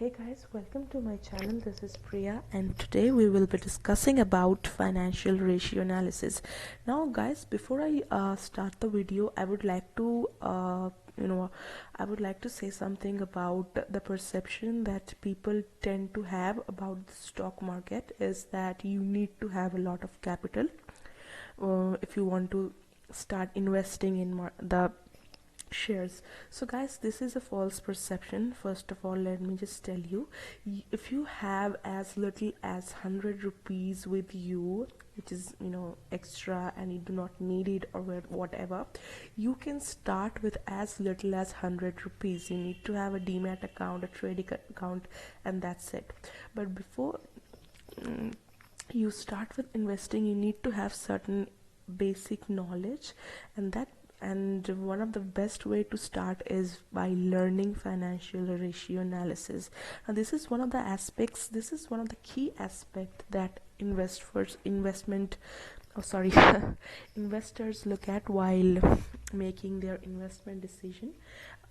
Hey guys, welcome to my channel. This is Priya and today we will be discussing about financial ratio analysis. Now guys, before I start the video, I would like to I would like to say something about the perception that people tend to have about the stock market is that you need to have a lot of capital if you want to start investing in the shares. So guys, this is a false perception. First of all, let me just tell you, if you have as little as 100 rupees with you, which is extra, and you do not need it or whatever, you can start with as little as 100 rupees. You need to have a demat account, a trading account, and that's it. But before you start with investing, you need to have certain basic knowledge, and one of the best way to start is by learning financial ratio analysis. And this is one of the key aspect that investors look at while making their investment decision.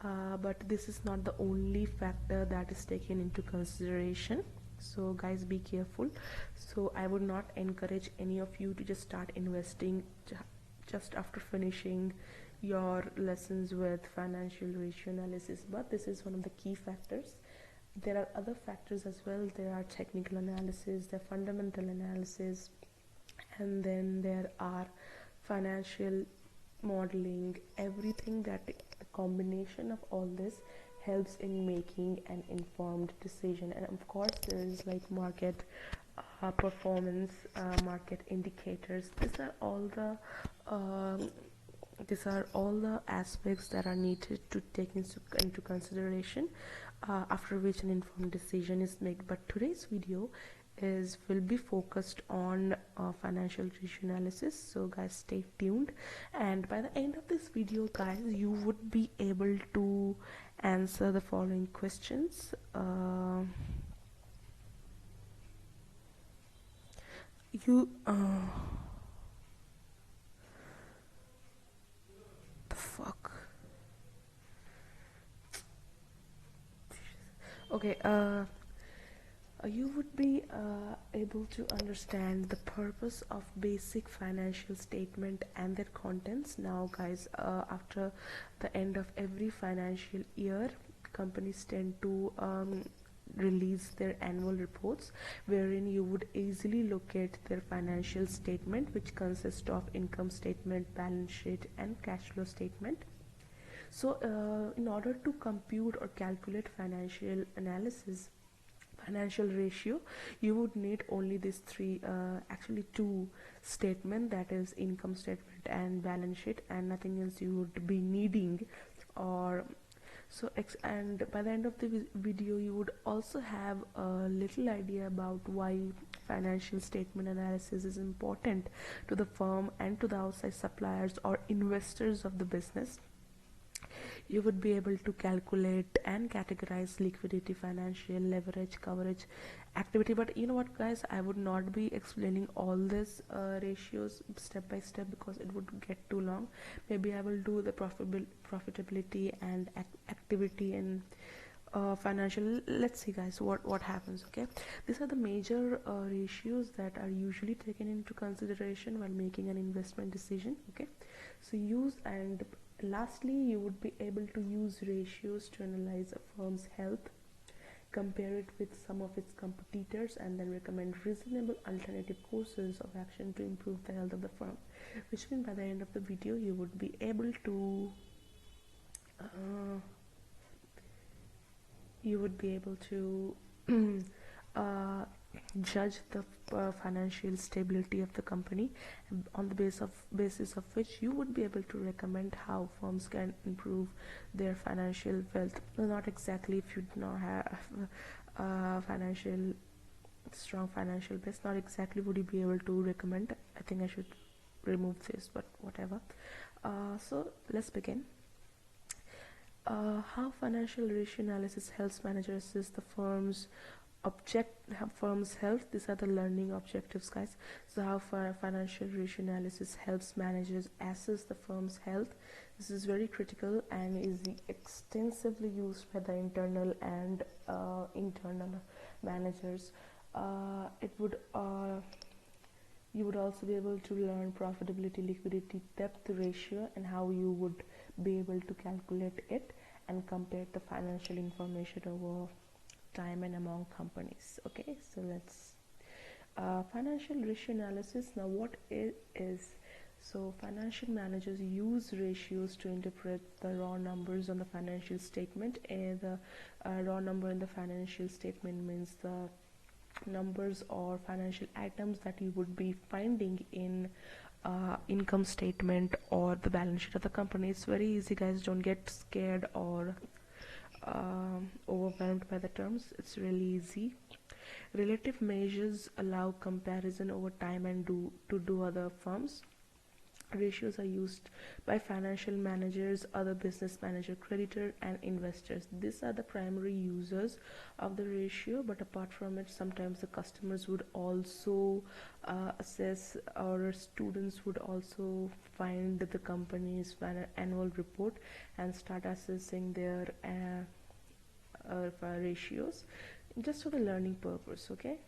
But this is not the only factor that is taken into consideration, so guys, be careful. So I would not encourage any of you to just start investing just after finishing your lessons with financial ratio analysis, but this is one of the key factors. There are other factors as well. There are technical analysis, there are fundamental analysis, and then there are financial modeling. Everything that the combination of all this helps in making an informed decision. And of course there is like market performance, market indicators. These are all the aspects that are needed to take into consideration, after which an informed decision is made. But today's video will be focused on financial ratio analysis, so guys, stay tuned. And by the end of this video, guys, you would be able to answer the following questions. The fuck. Okay, you would be able to understand the purpose of basic financial statement and their contents. Now guys, after the end of every financial year, companies tend to release their annual reports, wherein you would easily locate their financial statement, which consists of income statement, balance sheet, and cash flow statement. So in order to compute or calculate financial ratio, you would need only these actually two statement, that is income statement and balance sheet, and nothing else you would be needing. Or so and by the end of the video, you would also have a little idea about why financial statement analysis is important to the firm and to the outside suppliers or investors of the business. You would be able to calculate and categorize liquidity, financial leverage, coverage, activity. But you know what guys, I would not be explaining all these ratios step by step because it would get too long. Maybe I will do the profitability and activity and financial. Let's see guys what happens. Okay, these are the major ratios that are usually taken into consideration while making an investment decision. Okay, so lastly, you would be able to use ratios to analyze a firm's health, compare it with some of its competitors, and then recommend reasonable alternative courses of action to improve the health of the firm. Which means by the end of the video, you would be able to judge the financial stability of the company, on the basis of which you would be able to recommend how firms can improve their financial wealth. Not exactly if you do not have strong financial base, not exactly would you be able to recommend. I think I should remove this, but whatever. So let's begin. How financial ratio analysis helps managers assess the firm's Firm's health. These are the learning objectives, guys. So how financial ratio analysis helps managers assess the firm's health. This is very critical and is extensively used by the internal and internal managers. It would You would also be able to learn profitability, liquidity, depth ratio, and how you would be able to calculate it and compare the financial information over time and among companies. Okay, so let's financial ratio analysis. Now what it is, so financial managers use ratios to interpret the raw numbers on the financial statement, and the raw number in the financial statement means the numbers or financial items that you would be finding in income statement or the balance sheet of the company. It's very easy, guys. Don't get scared or overwhelmed by the terms. It's really easy. Relative measures allow comparison over time and do other firms. Ratios are used by financial managers, other business manager, creditor, and investors. These are the primary users of the ratio, but apart from it, sometimes the customers would also assess, or students would also find the company's annual report and start assessing their ratios just for the learning purpose. Okay,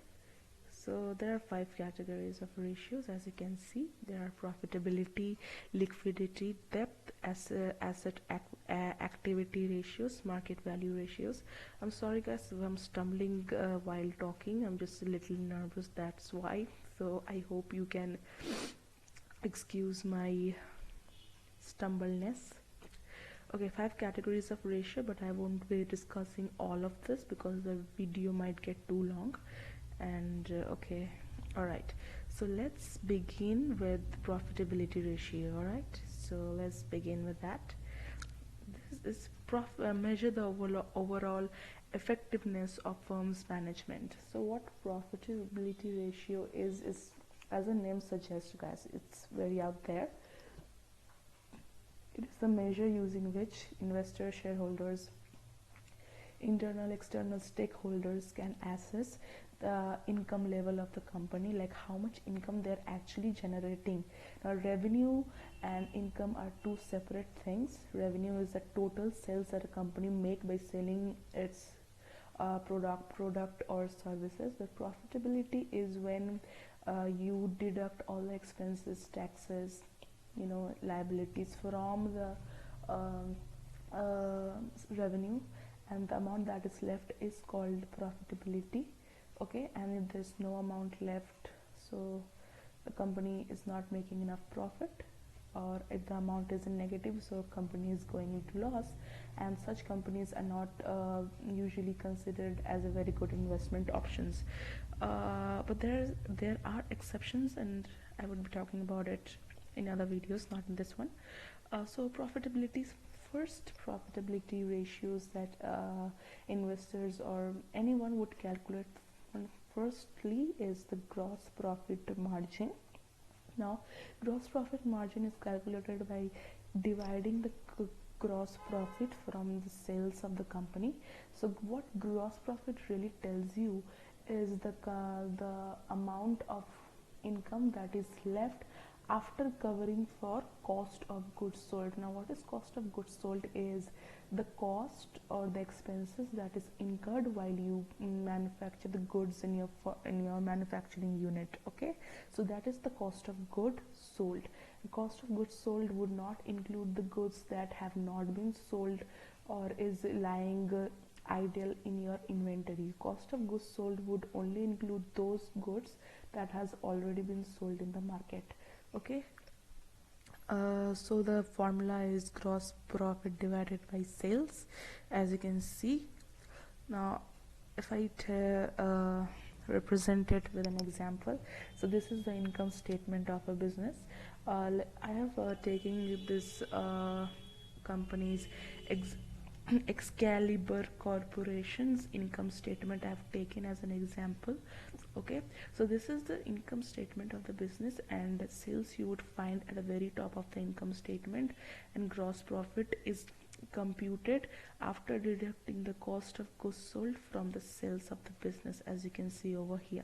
so there are 5 categories of ratios. As you can see, there are profitability, liquidity, depth, asset activity ratios, market value ratios. I'm sorry, guys, if I'm stumbling while talking. I'm just a little nervous, that's why. So I hope you can excuse my stumbleness. Okay, 5 categories of ratio, but I won't be discussing all of this because the video might get too long. And okay, all right, so let's begin with profitability ratio. All right, so let's begin with that. This is measure the overall effectiveness of firm's management. So what profitability ratio is as the name suggests, guys, it's very out there. It is the measure using which investors, shareholders, internal, external stakeholders can assess the income level of the company, like how much income they're actually generating. Now revenue and income are two separate things. Revenue is the total sales that a company make by selling its product or services. But profitability is when you deduct all the expenses, taxes, liabilities from the revenue, and the amount that is left is called profitability. Okay, and if there's no amount left, so the company is not making enough profit, or if the amount is in negative, so company is going into loss, and such companies are not usually considered as a very good investment options. But there are exceptions, and I would be talking about it in other videos, not in this one. So profitability ratios that investors or anyone would calculate. Firstly is the gross profit margin. Now gross profit margin is calculated by dividing the gross profit from the sales of the company. So what gross profit really tells you is the amount of income that is left after covering for cost of goods sold. Now what is cost of goods sold is the cost or the expenses that is incurred while you manufacture the goods in your manufacturing unit. Okay, so that is the cost of goods sold. The cost of goods sold would not include the goods that have not been sold or is lying idle in your inventory. Cost of goods sold would only include those goods that has already been sold in the market. Okay, so the formula is gross profit divided by sales, as you can see. Now if I represent it with an example, so this is the income statement of a business. I have taken this company's Excalibur Corporation's income statement. I have taken as an example. Okay, so this is the income statement of the business, and sales you would find at the very top of the income statement, and gross profit is computed after deducting the cost of goods sold from the sales of the business, as you can see over here.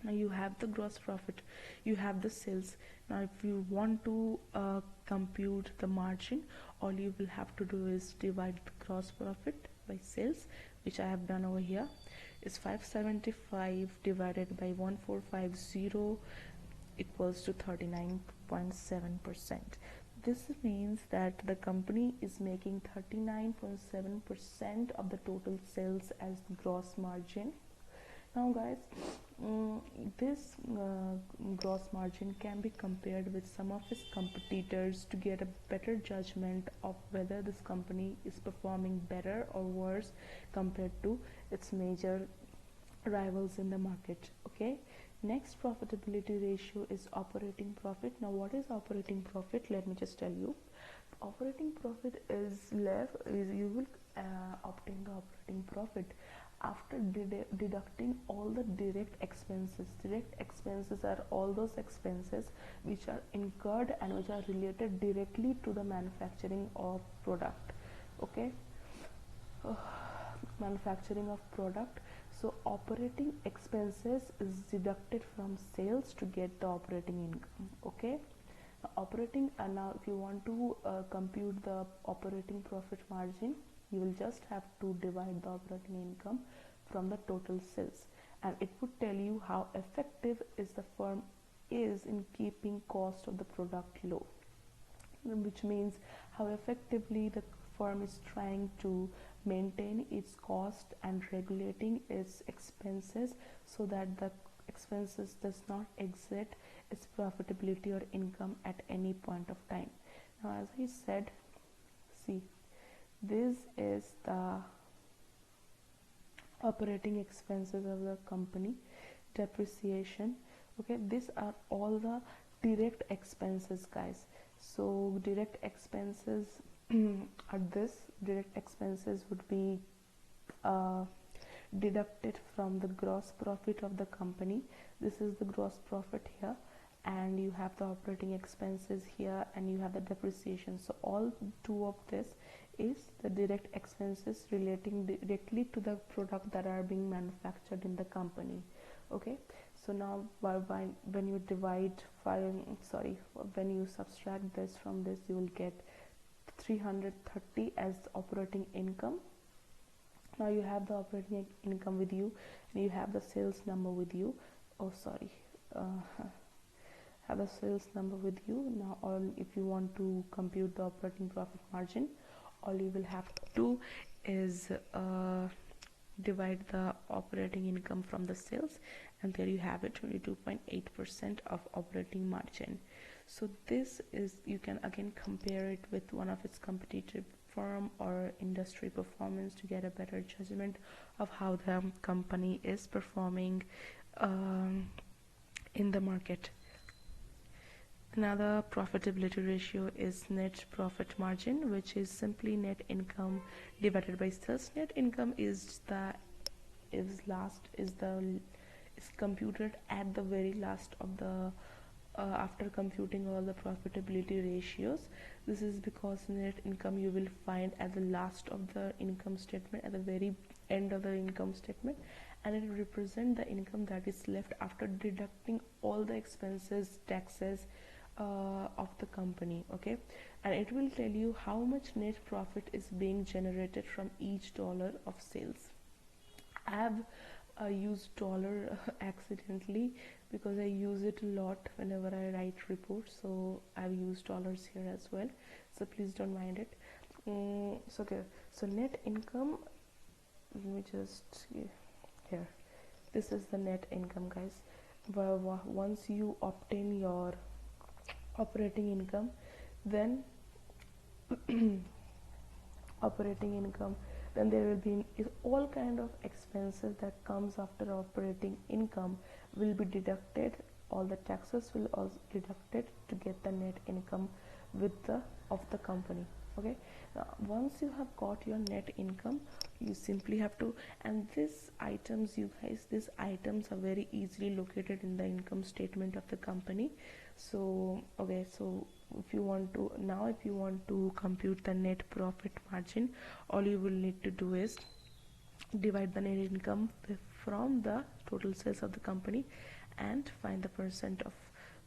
Now you have the gross profit, you have the sales. Now if you want to compute the margin, all you will have to do is divide the gross profit by sales, which I have done over here. Is 575 divided by 1450 equals to 39.7%. This means that the company is making 39.7% of the total sales as gross margin. Now guys, this gross margin can be compared with some of its competitors to get a better judgment of whether this company is performing better or worse compared to its major rivals in the market. Okay, next profitability ratio is operating profit. Now what is operating profit? Let me just tell you. Operating profit is you will obtain the operating profit after deducting all the direct expenses. Direct expenses are all those expenses which are incurred and which are related directly to the manufacturing of product. Okay, manufacturing of product. So operating expenses is deducted from sales to get the operating income. Okay, operating, and now if you want to compute the operating profit margin, you will just have to divide the operating income from the total sales, and it would tell you how effective is the firm is in keeping cost of the product low, which means how effectively the firm is trying to maintain its cost and regulating its expenses so that the expenses does not exceed its profitability or income at any point of time. Now as I said, see, this is the operating expenses of the company. Depreciation, okay, these are all the direct expenses, guys. So direct expenses are this. Direct expenses would be deducted from the gross profit of the company. This is the gross profit here, and you have the operating expenses here, and you have the depreciation. So all two of this is the direct expenses relating directly to the product that are being manufactured in the company. Okay, so now when you when you subtract this from this, you will get 330 as operating income. Now you have the operating income with you, and you have the sales number with you. Have the sales number with you. Now if you want to compute the operating profit margin, all you will have to do is divide the operating income from the sales, and there you have it, 22.8% of operating margin. So this is, you can again compare it with one of its competitive firm or industry performance to get a better judgment of how the company is performing in the market. Another profitability ratio is net profit margin, which is simply net income divided by sales. Net income is computed at the very last of the after computing all the profitability ratios. This is because net income you will find at the last of the income statement, at the very end of the income statement, and it will represent the income that is left after deducting all the expenses, taxes of the company. Okay, and it will tell you how much net profit is being generated from each dollar of sales. I have used dollar accidentally because I use it a lot whenever I write reports, so I've used dollars here as well, so please don't mind it. So okay, so net income, let me just here, this is the net income, guys. Once you obtain your operating income, then then there will be all kind of expenses that comes after operating income will be deducted. All the taxes will also deducted to get the net income of the company. Okay, now once you have got your net income, you simply have to, and these items are very easily located in the income statement of the company. So okay, so if you want to compute the net profit margin, all you will need to do is divide the net income from the total sales of the company and find the percent of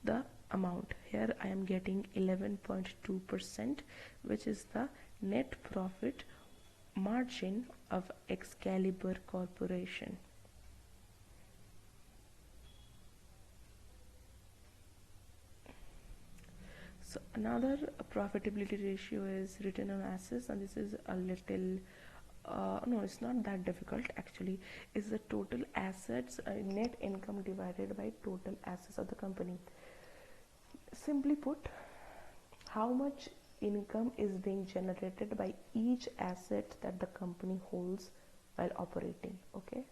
the amount. Here I am getting 11.2%, which is the net profit margin of Excalibur Corporation. So another profitability ratio is return on assets, and this is a little no, it's not that difficult actually. Is the total assets, net income divided by total assets of the company. Simply put, how much income is being generated by each asset that the company holds while operating. Okay,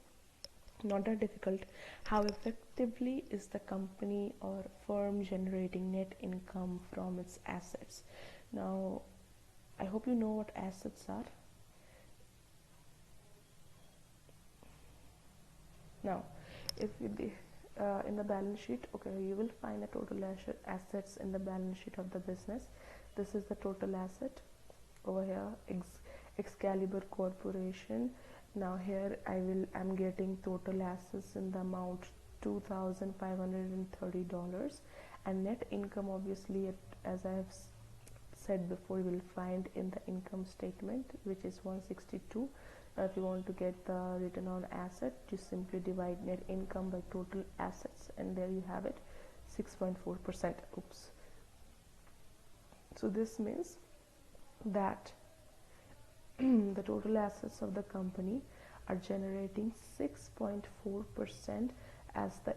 not that difficult. How effectively is the company or firm generating net income from its assets? Now, I hope you know what assets are. Now, if you in the balance sheet, okay, you will find the total assets in the balance sheet of the business. This is the total asset over here, Excalibur Corporation. Now here I'm getting total assets in the amount $2,530, and net income, obviously, as I have said before, you will find in the income statement, which is 162. If you want to get the return on asset, you simply divide net income by total assets, and there you have it, 6.4%. Oops. So this means that the total assets of the company are generating 6.4% as the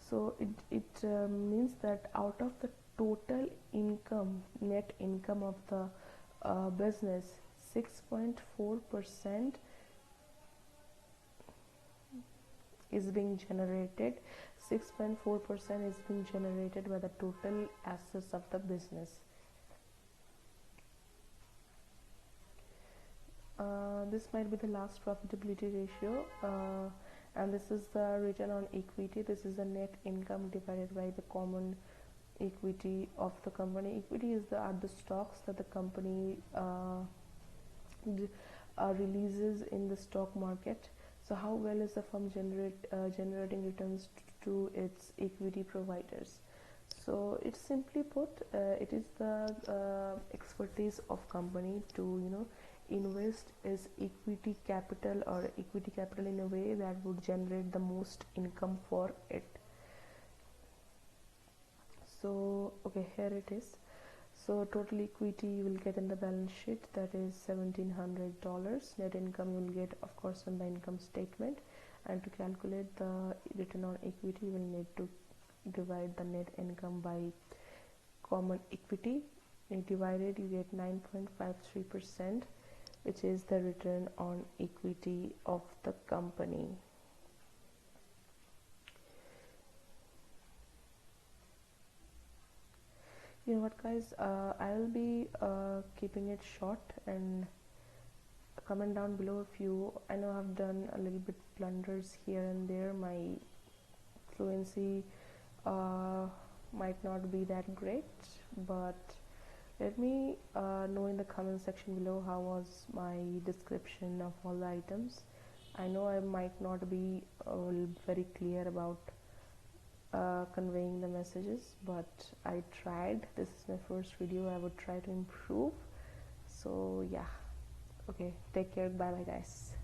so it means that out of the total income, net income of the business, 6.4% is being generated. 6.4% is being generated by the total assets of the business. This might be the last profitability ratio, and this is the return on equity. This is the net income divided by the common equity of the company. Equity are the stocks that the company releases in the stock market. So how well is the firm generating returns to its equity providers? So it's simply put, it is the expertise of company to invest its equity capital in a way that would generate the most income for it. So okay, here it is. So total equity you will get in the balance sheet, that is $1,700. Net income you will get, of course, on the income statement. And to calculate the return on equity, you will need to divide the net income by common equity. You divide it, you get 9.53%, which is the return on equity of the company. You know what, guys, I'll be keeping it short, and comment down below if you, I know I've done a little bit blunders here and there. My fluency might not be that great, but let me know in the comment section below how was my description of all the items. I know I might not be very clear about conveying the messages, but I tried. This is my first video. I would try to improve. So yeah, okay, take care. Bye bye, guys.